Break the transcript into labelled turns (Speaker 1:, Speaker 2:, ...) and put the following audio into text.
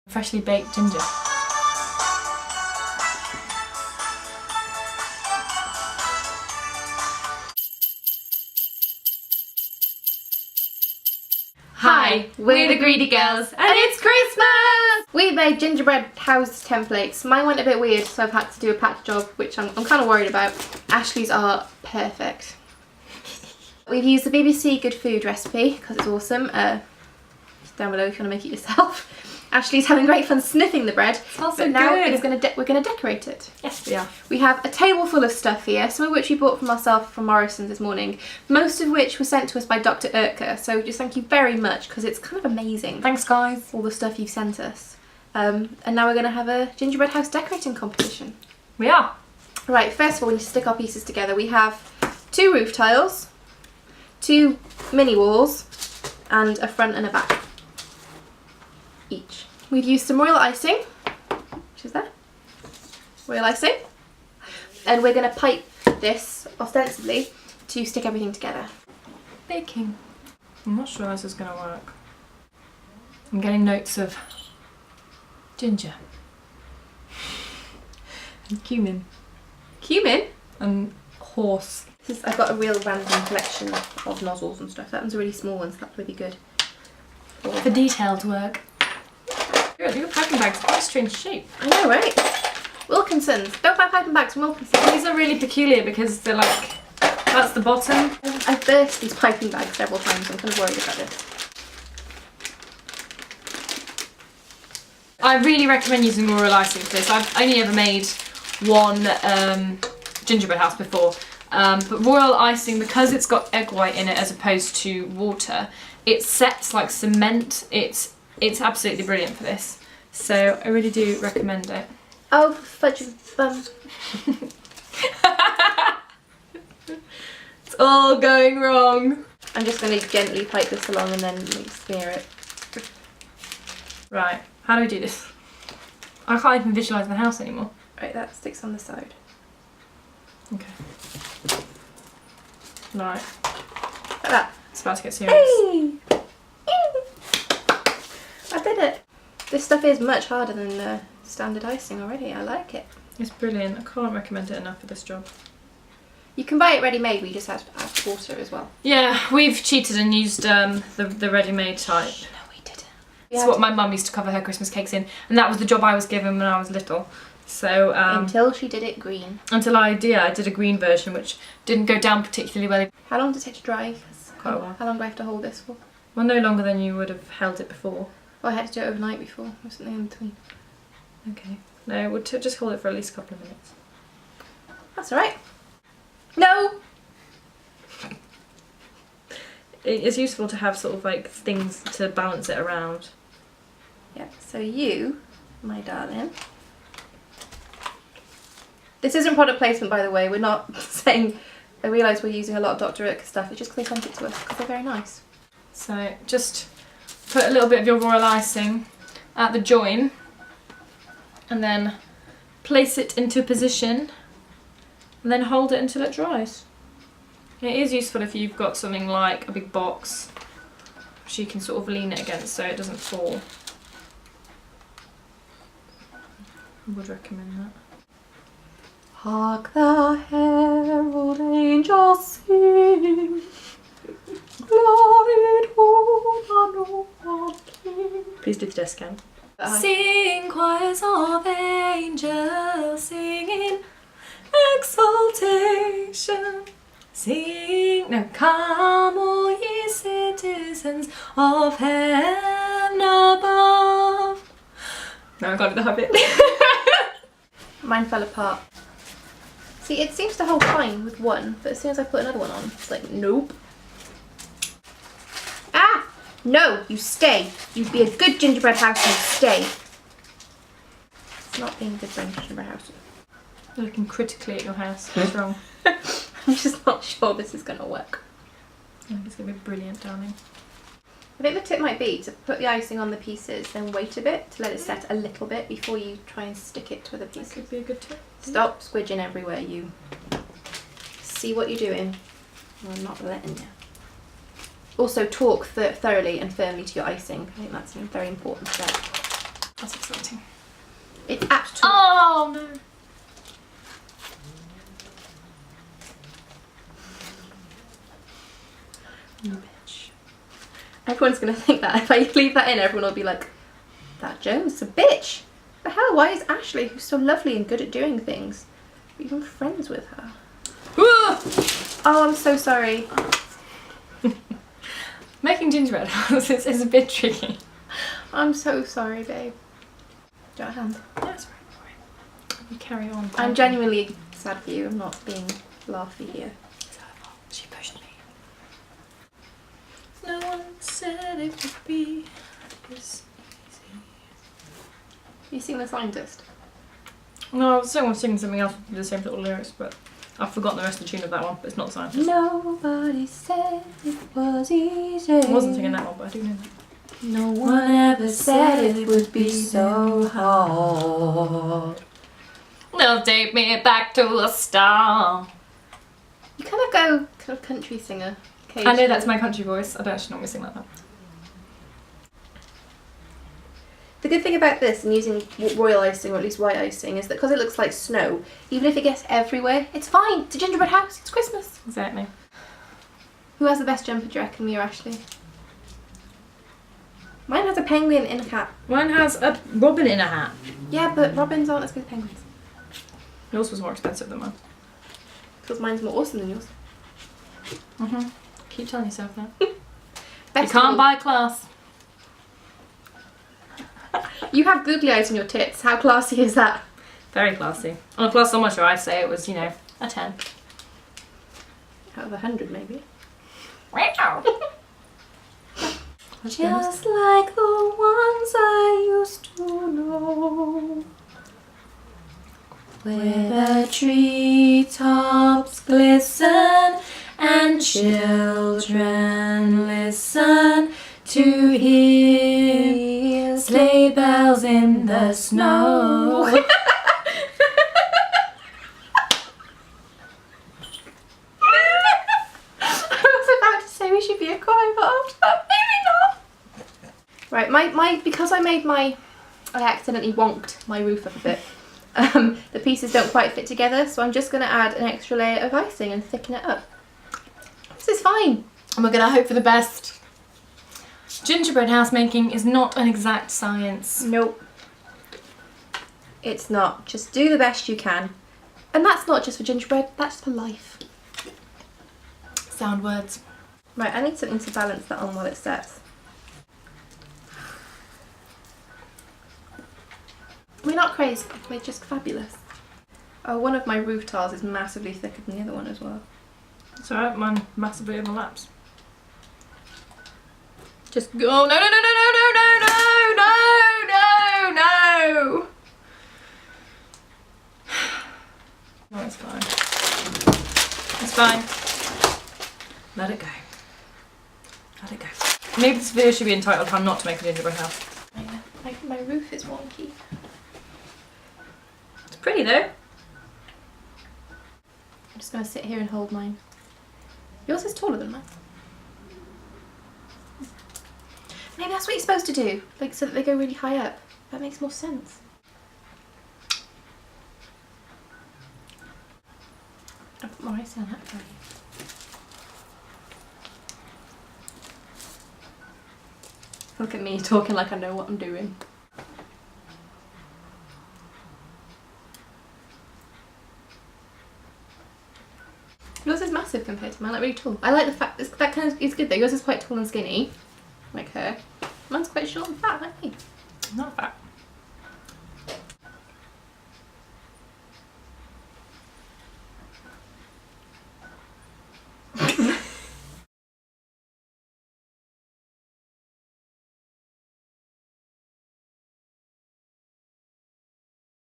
Speaker 1: Freshly baked ginger. Hi, we're the Greedy Girls and it's Christmas!
Speaker 2: We made gingerbread house templates. Mine went a bit weird, so I've had to do a patch job, which I'm kind of worried about. Ashley's are perfect. We've used the BBC Good Food recipe because it's awesome. Down below if you want to make it yourself. Ashley's having great fun sniffing the bread.
Speaker 1: It's also
Speaker 2: but now
Speaker 1: good.
Speaker 2: we're gonna decorate it.
Speaker 1: Yes, we are.
Speaker 2: We have a table full of stuff here, some of which we bought from ourselves from Morrison's this morning, most of which was sent to us by Dr. Urker, so just thank you very much because it's kind of amazing.
Speaker 1: Thanks guys.
Speaker 2: All the stuff you've sent us. And now we're going to have a gingerbread house decorating competition.
Speaker 1: We are.
Speaker 2: Right, first of all we need to stick our pieces together. We have 2 roof tiles, 2 mini walls, and a front and a back each. We've used some royal icing, which is there, royal icing, and we're going to pipe this ostensibly to stick everything together.
Speaker 1: Baking. I'm not sure how this is going to work. I'm getting notes of ginger and cumin.
Speaker 2: Cumin?
Speaker 1: And horse.
Speaker 2: I've got a real random collection of nozzles and stuff. That one's a really small one, so that's really good.
Speaker 1: For detailed work. Your piping bags are quite a strange shape.
Speaker 2: I know, right? Wilkinson's. Don't buy piping bags from Wilkinson's.
Speaker 1: These are really peculiar because they're like, that's the bottom.
Speaker 2: I've burst these piping bags several times, so I'm kind of worried about this.
Speaker 1: I really recommend using royal icing for this. I've only ever made one gingerbread house before, but royal icing, because it's got egg white in it as opposed to water, it sets like cement. It's absolutely brilliant for this, so I really do recommend it.
Speaker 2: Oh, fudge bum.
Speaker 1: It's all going wrong.
Speaker 2: I'm just going to gently pipe this along and then smear it.
Speaker 1: Right, how do we do this? I can't even visualise the house anymore.
Speaker 2: Right, that sticks on the side.
Speaker 1: Okay. Right.
Speaker 2: Like that.
Speaker 1: It's about to get serious.
Speaker 2: Hey! I did it. This stuff is much harder than the standard icing already. I like it.
Speaker 1: It's brilliant. I can't recommend it enough for this job.
Speaker 2: You can buy it ready-made, we just have to add water as well.
Speaker 1: Yeah, we've cheated and used the ready-made type.
Speaker 2: No, we didn't.
Speaker 1: It's what my mum used to cover her Christmas cakes in, and that was the job I was given when I was little. So
Speaker 2: until she did it green.
Speaker 1: Until I did a green version, which didn't go down particularly well.
Speaker 2: How long does it take to dry?
Speaker 1: Quite a while.
Speaker 2: How long do I have to hold this for?
Speaker 1: Well, no longer than you would have held it before.
Speaker 2: Well, I had to do it overnight before, or something in between.
Speaker 1: Okay. No, we'll just hold it for at least a couple of minutes.
Speaker 2: That's alright. No!
Speaker 1: It's useful to have sort of like things to balance it around.
Speaker 2: Yeah, so you, my darling. This isn't product placement, by the way. We're not saying, I realise we're using a lot of Dr. Urker stuff. It's just because they sent it to us because they're very nice.
Speaker 1: So just put a little bit of your royal icing at the join and then place it into a position and then hold it until it dries. It is useful if you've got something like a big box which you can sort of lean it against so it doesn't fall. I would recommend that.
Speaker 2: Hark the herald angels sing, glory to the newborn King.
Speaker 1: Please do the desk cam.
Speaker 2: Sing choirs of angels singing exaltation. Sing, no, come all ye citizens of heaven above.
Speaker 1: No, I got it the habit.
Speaker 2: Mine fell apart. See, it seems to hold fine with one, but as soon as I put another one on, it's like, nope. Ah! No, you stay. You be a good gingerbread house and stay. It's not being a good gingerbread house.
Speaker 1: You're looking critically at your house. What's wrong?
Speaker 2: I'm just not sure this is going to work.
Speaker 1: I think it's going to be brilliant, darling.
Speaker 2: I think the tip might be to put the icing on the pieces, then wait a bit to let it set a little bit before you try and stick it to other pieces.
Speaker 1: That could be a good tip.
Speaker 2: Stop squidging everywhere, you. See what you're doing. I'm not letting you. Also talk thoroughly and firmly to your icing. I think that's a very important step.
Speaker 1: That's exciting.
Speaker 2: It's apt to.
Speaker 1: Oh no.
Speaker 2: Bitch. Everyone's gonna think that if I leave that in, everyone will be like, that Jo's a bitch. The hell, why is Ashley, who's so lovely and good at doing things, even friends with her? Oh, I'm so sorry.
Speaker 1: Making gingerbread houses is a bit tricky.
Speaker 2: I'm so sorry, babe. Do you want a hand?
Speaker 1: That's right. You carry on.
Speaker 2: I'm genuinely sad for you. I'm not being laughy here.
Speaker 1: She pushed me. No one said it would be this easy.
Speaker 2: You sing The Scientist?
Speaker 1: No, I was singing something else with the same sort of lyrics, but I've forgotten the rest of the tune of that one, but it's not The Scientist.
Speaker 2: Nobody said it was easy.
Speaker 1: I wasn't singing that one, but I do know that.
Speaker 2: No one ever said it would be so hard.
Speaker 1: They'll take me back to a star.
Speaker 2: You kind of go kind of country singer.
Speaker 1: I know that's my country voice. I don't actually normally sing like that.
Speaker 2: The good thing about this and using royal icing, or at least white icing, is that because it looks like snow, even if it gets everywhere, it's fine. It's a gingerbread house. It's Christmas.
Speaker 1: Exactly.
Speaker 2: Who has the best jumper, do you reckon, me or Ashley? Mine has a penguin in a cap.
Speaker 1: Mine has a robin in a hat.
Speaker 2: Yeah, but robins aren't as good as penguins.
Speaker 1: Yours was more expensive than mine.
Speaker 2: Because mine's more awesome than yours.
Speaker 1: Keep telling yourself that.
Speaker 2: Best
Speaker 1: You can't buy class.
Speaker 2: You have googly eyes on your tits. How classy is that?
Speaker 1: Very classy. On a class so much, I'd say it was, you know, a 10.
Speaker 2: Out of 100, maybe.
Speaker 1: Wow.
Speaker 2: Just like the ones I used to know, where the treetops glisten and children listen to hear sleigh bells in the snow. I was about to say we should be a choir, but after that, maybe not. Right, because I accidentally wonked my roof up a bit. The pieces don't quite fit together, so I'm just going to add an extra layer of icing and thicken it up. This is fine.
Speaker 1: And we're gonna hope for the best. Gingerbread house making is not an exact science.
Speaker 2: Nope. It's not. Just do the best you can. And that's not just for gingerbread, that's for life.
Speaker 1: Sound words.
Speaker 2: Right, I need something to balance that on while it sets. We're not crazy, we're just fabulous. Oh, one of my roof tiles is massively thicker than the other one as well.
Speaker 1: It's alright, mine massively overlaps. Just go. No, no, no, no, no, no, no, no, no, no. No, it's fine. It's fine. Let it go. Let it go. Maybe this video should be entitled How Not to Make a Gingerbread House.
Speaker 2: I know. My roof is wonky.
Speaker 1: It's pretty though.
Speaker 2: I'm just going to sit here and hold mine. Yours is taller than mine. Maybe that's what you're supposed to do, like so that they go really high up. That makes more sense. I'll put more icing on that for you. Look at me talking like I know what I'm doing. Yours is massive compared to mine, like really tall. I like the fact that kind of is good though. Yours is quite tall and skinny, like her. Mine's quite short and fat, like me.
Speaker 1: Not fat.